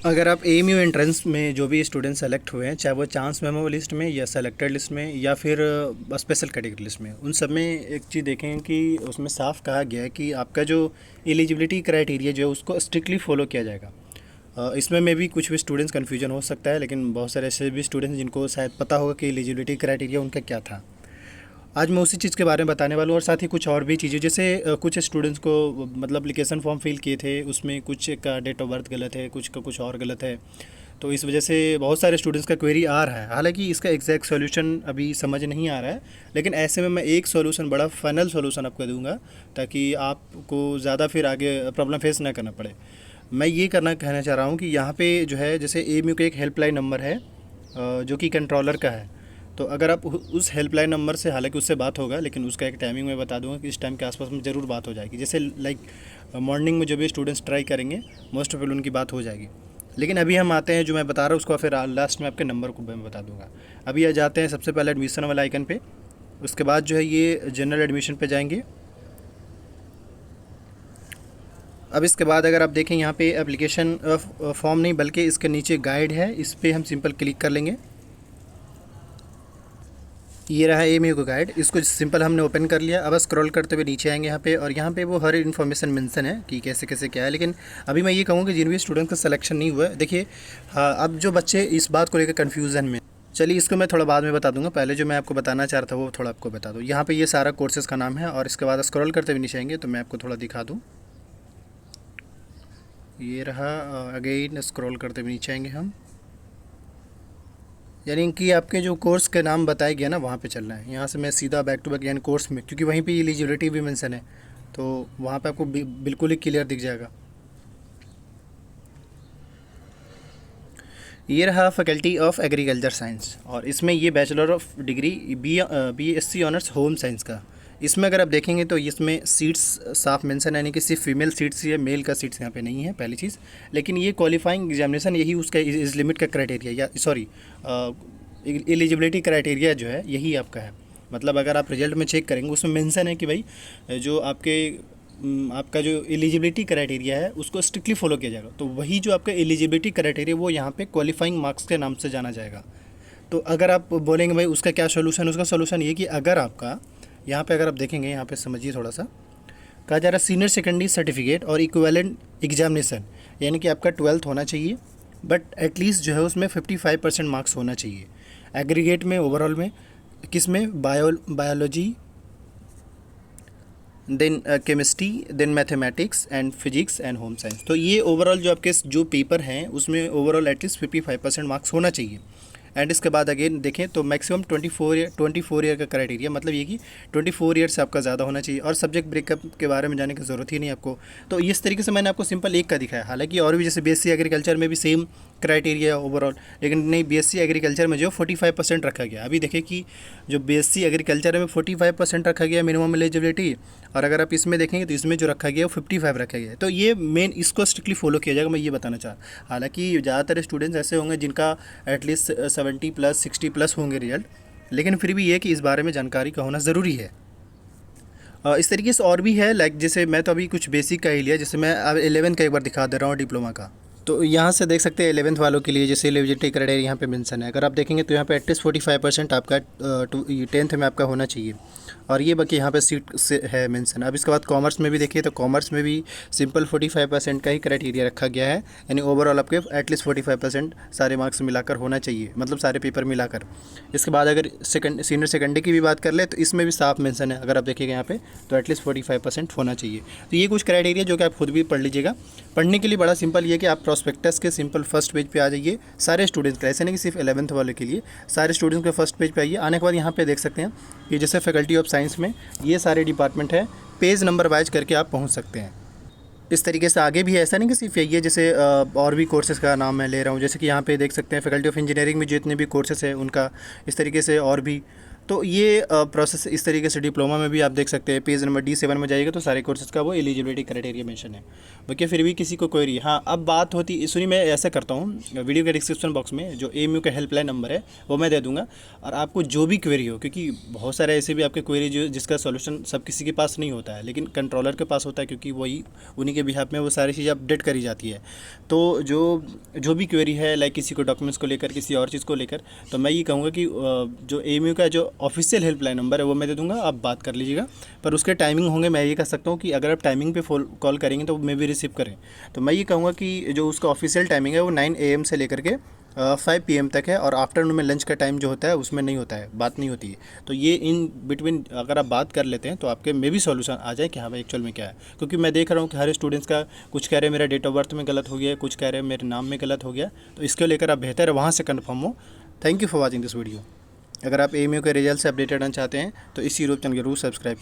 अगर आप AMU entrance में जो भी स्टूडेंट सेलेक्ट हुए हैं, चाहे वो चांस मेमो लिस्ट में या सेलेक्टेड लिस्ट में या फिर स्पेशल कैटेगरी लिस्ट में, उन सब में एक चीज़ देखें कि उसमें साफ कहा गया है कि आपका जो एलिजिबिलिटी क्राइटेरिया जो है उसको स्ट्रिक्टली फॉलो किया जाएगा। इसमें में भी कुछ भी स्टूडेंट्स कन्फ्यूजन हो सकता है, लेकिन बहुत सारे ऐसे भी स्टूडेंट्स जिनको शायद पता होगा कि एलिजिबिलिटी क्राइटेरिया उनका क्या था। आज मैं उसी चीज़ के बारे में बताने वाला हूँ, और साथ ही कुछ और भी चीज़ें, जैसे कुछ स्टूडेंट्स को मतलब एप्लीकेशन फॉर्म फिल किए थे, उसमें कुछ का डेट ऑफ बर्थ गलत है, कुछ का कुछ और गलत है। तो इस वजह से बहुत सारे स्टूडेंट्स का क्वेरी आ रहा है। हालांकि इसका एग्जैक्ट सॉल्यूशन अभी समझ नहीं आ रहा है, लेकिन ऐसे में मैं एक सॉल्यूशन, बड़ा फाइनल सॉल्यूशन आपको दूंगा, ताकि आपको ज़्यादा फिर आगे प्रॉब्लम फेस ना करना पड़े। मैं ये कहना चाह रहा हूँ कि यहाँ पे जो है, जैसे एएमयू का एक हेल्पलाइन नंबर है जो कि कंट्रोलर का है। तो अगर आप उस हेल्पलाइन नंबर से, हालांकि उससे बात होगा, लेकिन उसका एक टाइमिंग मैं बता दूंगा कि इस टाइम के आसपास में ज़रूर बात हो जाएगी। जैसे लाइक मॉर्निंग में जो भी स्टूडेंट्स ट्राई करेंगे, मोस्ट ऑफ ऑल उनकी बात हो जाएगी। लेकिन अभी हम आते हैं, जो मैं बता रहा हूँ उसको फिर लास्ट में आपके नंबर को मैं बता दूंगा। अभी आ जाते हैं सबसे पहले एडमिशन वाला आइकन पे। उसके बाद जो है ये जनरल एडमिशन पे जाएंगे। अब इसके बाद अगर आप देखें यहाँ पे एप्लीकेशन फॉर्म नहीं, बल्कि इसके नीचे गाइड है, इस पर हम सिंपल क्लिक कर लेंगे। ये रहा एएमयू का गाइड, इसको सिंपल हमने ओपन कर लिया। अब स्क्रॉल करते हुए नीचे आएंगे यहाँ पे, और यहाँ पे वो हर इन्फॉर्मेशन मेंशन है कि कैसे कैसे क्या है। लेकिन अभी मैं ये कहूँगा कि जिन भी स्टूडेंट का सिलेक्शन नहीं हुआ है, देखिए हाँ, अब जो बच्चे इस बात को लेकर कन्फ्यूज़न में, चलिए इसको मैं थोड़ा बाद में बता दूंगा, पहले जो मैं आपको बताना चाह रहा था वो थोड़ा आपको बता दूँ। यहाँ पे ये सारा कोर्सेज़ का नाम है, और इसके बाद स्क्रॉल करते हुए नीचे आएंगे तो मैं आपको थोड़ा दिखा दूँ। ये रहा, अगेन स्क्रॉल करते हुए नीचे आएंगे हम, यानी कि आपके जो कोर्स के नाम बताया गया ना वहाँ पे चलना है। यहाँ से मैं सीधा बैक टू बैक, यानी कोर्स में, क्योंकि वहीं पे एलिजिबिलिटी भी मेंशन है, तो वहाँ पे आपको बिल्कुल ही क्लियर दिख जाएगा। ये रहा फैकल्टी ऑफ एग्रीकल्चर साइंस, और इसमें ये bachelor of degree BSc honours home science का। इसमें अगर आप देखेंगे तो इसमें सीट्स साफ मेंशन है, यानी कि सिर्फ फीमेल सीट्स ही है, मेल का सीट्स यहाँ पे नहीं है, पहली चीज़। लेकिन ये क्वालिफाइंग एग्जामिनेशन, यही उसका इस लिमिट का क्राइटेरिया, या सॉरी एलिजिबिलिटी क्राइटेरिया जो है यही आपका है। मतलब अगर आप रिजल्ट में चेक करेंगे, उसमें मेंशन है कि भाई जो आपका जो एलिजिबिलिटी क्राइटेरिया है उसको स्ट्रिक्टली फॉलो किया जाएगा। तो वही जो आपका एलिजिबिलिटी क्राइटेरिया वो यहाँ पे क्वालिफाइंग मार्क्स के नाम से जाना जाएगा। तो अगर आप बोलेंगे भाई उसका क्या सोल्यूशन, उसका सोल्यूशन ये कि अगर आपका यहाँ पे, अगर आप देखेंगे यहाँ पे समझिए थोड़ा सा, कहा जा रहा है सीनियर सेकेंडरी सर्टिफिकेट और इक्विवेलेंट एग्जामिनेशन, यानी कि आपका 12th होना चाहिए, बट एटलीस्ट जो है उसमें 55% मार्क्स होना चाहिए एग्रीगेट में, ओवरऑल में। किस में? Biology, then chemistry, then mathematics and physics and home science. तो ये ओवरऑल जो आपके जो पेपर हैं उसमें ओवरऑल एटलीस्ट 55% मार्क्स होना चाहिए। एंड इसके बाद अगेन देखें तो मैक्सिमम 24 ईयर का क्राइटेरिया, मतलब ये कि 24 ईयर से आपका ज़्यादा होना चाहिए। और सब्जेक्ट ब्रेकअप के बारे में जाने की ज़रूरत ही नहीं आपको। तो इस तरीके से मैंने आपको सिंपल एक का दिखाया। हालांकि और भी, जैसे बीएससी एग्रीकल्चर में भी सेम क्राइटेरिया ओवरऑल, लेकिन नहीं, बीएससी एग्रीकल्चर में जो 45% रखा गया। अभी देखिए कि जो बीएससी एग्रीकल्चर में 45% रखा गया मिनिमम एलिजिबिलिटी, और अगर आप इसमें देखेंगे तो इसमें जो रखा गया वो 55 रखा गया है। तो ये मेन, इसको स्ट्रिक्टली फॉलो किया जाएगा, मैं ये बताना चाह। हालांकि ज़्यादातर स्टूडेंट्स ऐसे होंगे जिनका एटलीस्ट 70+ 60+ होंगे रिजल्ट, लेकिन फिर भी ये कि इस बारे में जानकारी का होना ज़रूरी है। इस तरीके से और भी है, लाइक जैसे मैं तो अभी कुछ बेसिक का ही लिया, जैसे मैं अब 11th का एक बार दिखा दे रहा हूँ, डिप्लोमा का। तो यहाँ से देख सकते हैं 11th वालों के लिए जैसे एलिजिबिलिटी क्राइटेरिया यहाँ पे मेंशन है। अगर आप देखेंगे तो यहाँ पे एटलीस्ट 45% आपका 10th में आपका होना चाहिए, और ये बाकी यहाँ पे सीट से है मेंशन। अब इसके बाद कॉमर्स में भी देखिए तो कॉमर्स में भी सिंपल 45% का ही क्राइटेरिया रखा गया है, यानी ओवरऑल आपके एटलीस्ट 45% सारे मार्क्स मिलाकर होना चाहिए, मतलब सारे पेपर मिलाकर। इसके बाद अगर सीनियर सेकेंडरी की भी बात कर ले तो इसमें भी साफ मेंशन है, अगर आप देखिएगा यहाँ पे तो एटलीस्ट 45% होना चाहिए। तो ये कुछ क्राइटेरिया जो कि आप खुद भी पढ़ लीजिएगा। पढ़ने के लिए बड़ा सिंपल ये कि आप प्रोस्पेक्टस के सिंपल फर्स्ट पेज पे आ जाइए, सारे स्टूडेंट्स का, ऐसे नहीं कि सिर्फ 11th वाले के लिए, सारे स्टूडेंट्स के फर्स्ट पेज पे आइए। आने के बाद यहाँ पे देख सकते हैं कि जैसे फैकल्टी ऑफ साइंस में ये सारे डिपार्टमेंट है, पेज नंबर वाइज करके आप पहुँच सकते हैं। इस तरीके से आगे भी है, ऐसा नहीं कि सिर्फ यही है। जैसे और भी कोर्सेज़ का नाम मैं ले रहा हूँ, जैसे कि यहाँ पे देख सकते हैं फैकल्टी ऑफ इंजीनियरिंग में जितने भी कोर्सेज़ हैं उनका, इस तरीके से और भी तो ये प्रोसेस इस तरीके से डिप्लोमा में भी आप देख सकते हैं। पेज नंबर D7 में जाइएगा तो सारे कोर्सेज का वो एलिजिबिलिटी क्राइटेरिया मेंशन है। बाकी फिर भी किसी को क्वेरी, हाँ अब बात होती, सुनिए मैं ऐसा करता हूँ, वीडियो के डिस्क्रिप्शन बॉक्स में जो AMU का हेल्पलाइन नंबर है वो मैं दे दूँगा, और आपको जो भी क्वेरी हो, क्योंकि बहुत सारे ऐसे भी आपके क्वेरी जो जिसका सॉल्यूशन सब किसी के पास नहीं होता है, लेकिन कंट्रोलर के पास होता है, क्योंकि वही उन्हीं के बिहाफ में वो सारी चीज़ें अपडेट करी जाती है। तो जो भी क्वेरी है, लाइक किसी को डॉक्यूमेंट्स को लेकर, किसी और चीज़ को लेकर, तो मैं ये कहूँगा कि जो AMU का जो ऑफिशियल हेल्पलाइन नंबर है वो मैं दे दूँगा, आप बात कर लीजिएगा। पर उसके टाइमिंग होंगे, मैं ये कह सकता हूँ कि अगर आप टाइमिंग पे कॉल करेंगे तो मे भी रिसीव करें। तो मैं ये कहूँगा कि जो उसका ऑफिशियल टाइमिंग है वो 9 AM से लेकर के 5 PM तक है, और आफ्टरनून में लंच का टाइम जो होता है उसमें नहीं होता है, बात नहीं होती है। तो ये इन बिटवीन अगर आप बात कर लेते हैं तो आपके में भी सॉल्यूशन आ जाए कि हाँ भाई एक्चुअल में क्या है। क्योंकि मैं देख रहा हूँ कि हर स्टूडेंट्स का कुछ कह रहे हैं मेरा डेट ऑफ बर्थ में गलत हो गया, कुछ कह रहे हैं मेरे नाम में गलत हो गया, तो इसको लेकर आप बेहतर है वहाँ से कन्फर्म हो। Thank you for watching this video. अगर आप AMU के रिजल्ट से अपडेटेड रहना चाहते हैं तो इस यूट्यूब चैनल जरूर सब्सक्राइब कर